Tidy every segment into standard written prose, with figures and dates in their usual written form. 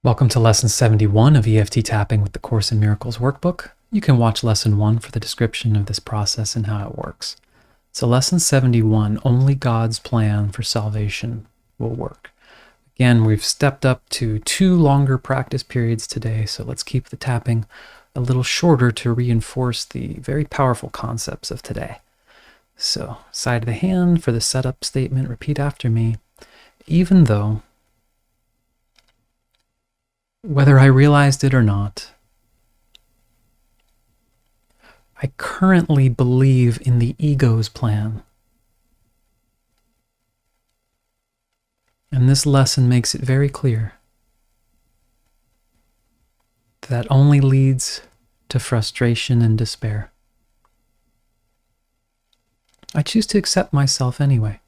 Welcome to Lesson 71 of EFT Tapping with the Course in Miracles workbook. You can watch Lesson 1 for the description of this process and how it works. So Lesson 71, only God's plan for salvation will work. Again, we've stepped up to 2 longer practice periods today, so let's keep the tapping a little shorter to reinforce the very powerful concepts of today. So, side of the hand for the setup statement, repeat after me. Even though, whether I realized it or not, I currently believe in the ego's plan. And this lesson makes it very clear that only leads to frustration and despair. I choose to accept myself anyway,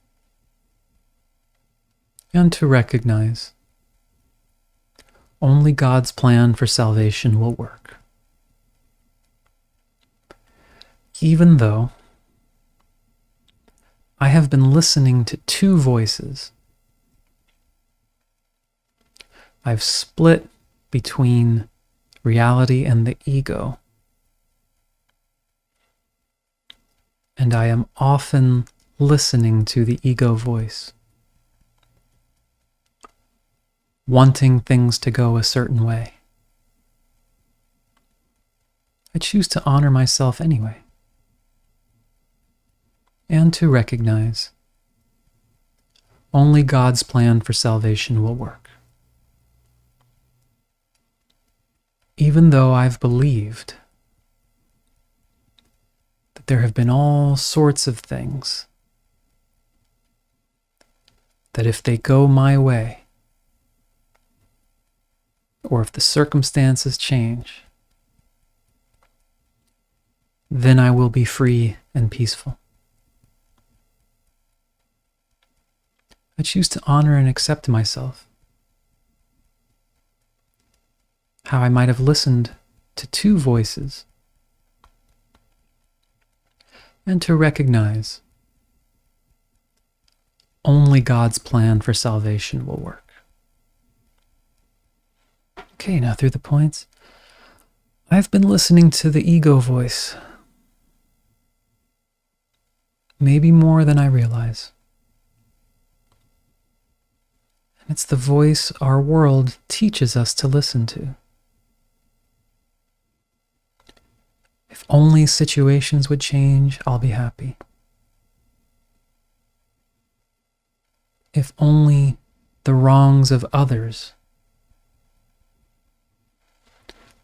and to recognize only God's plan for salvation will work. Even though I have been listening to 2 voices, I've split between reality and the ego, and I am often listening to the ego voice, wanting things to go a certain way. I choose to honor myself anyway, and to recognize only God's plan for salvation will work. Even though I've believed that there have been all sorts of things that if they go my way, or if the circumstances change, then I will be free and peaceful. I choose to honor and accept myself. How I might have listened to 2 voices, and to recognize only God's plan for salvation will work. Okay, now through the points. I've been listening to the ego voice, maybe more than I realize. And it's the voice our world teaches us to listen to. If only situations would change, I'll be happy. If only the wrongs of others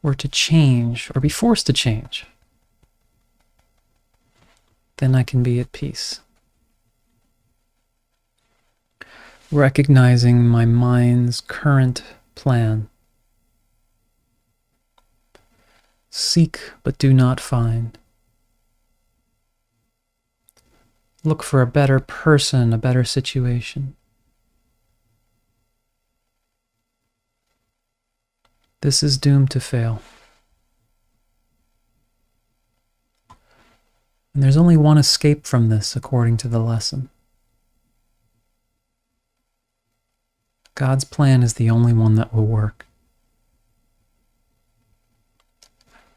were to change or be forced to change, then I can be at peace. Recognizing my mind's current plan. Seek but do not find. Look for a better person, a better situation. This is doomed to fail. And there's only one escape from this, according to the lesson. God's plan is the only one that will work.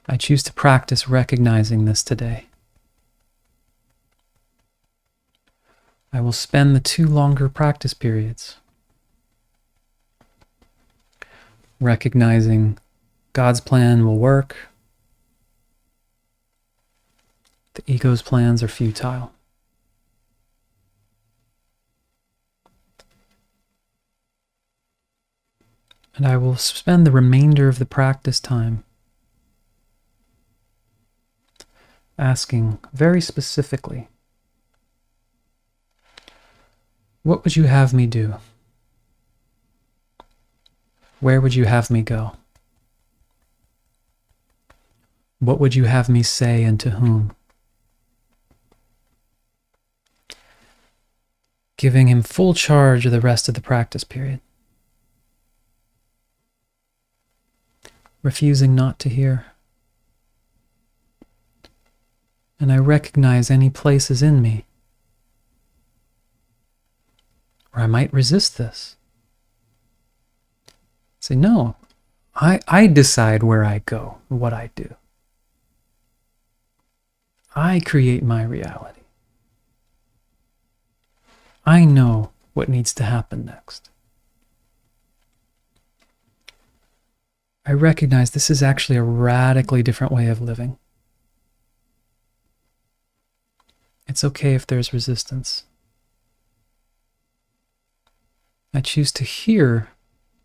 I choose to practice recognizing this today. I will spend the 2 longer practice periods recognizing God's plan will work. The ego's plans are futile. And I will spend the remainder of the practice time asking very specifically, what would you have me do? Where would you have me go? What would you have me say and to whom? Giving him full charge of the rest of the practice period. Refusing not to hear. And I recognize any places in me where I might resist this. Say, no, I decide where I go, what I do. I create my reality. I know what needs to happen next. I recognize this is actually a radically different way of living. It's okay if there's resistance. I choose to hear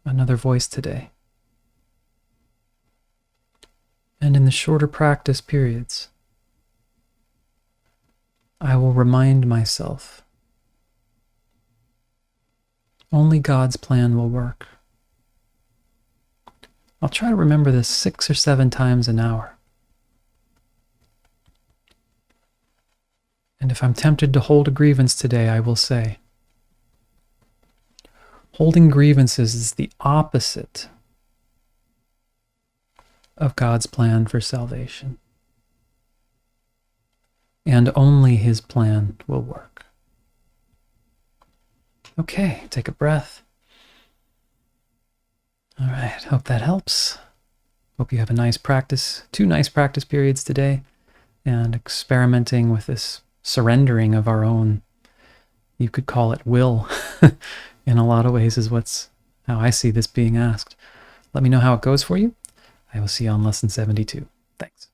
another voice today. And in the shorter practice periods, I will remind myself only God's plan will work. I'll try to remember this 6 or 7 times an hour. And if I'm tempted to hold a grievance today, I will say, holding grievances is the opposite of God's plan for salvation. And only His plan will work. Okay, take a breath. All right, hope that helps. Hope you have a nice practice, 2 nice practice periods today, and experimenting with this surrendering of our own, you could call it will, in a lot of ways is how I see this being asked. Let me know how it goes for you. I will see you on lesson 72. Thanks.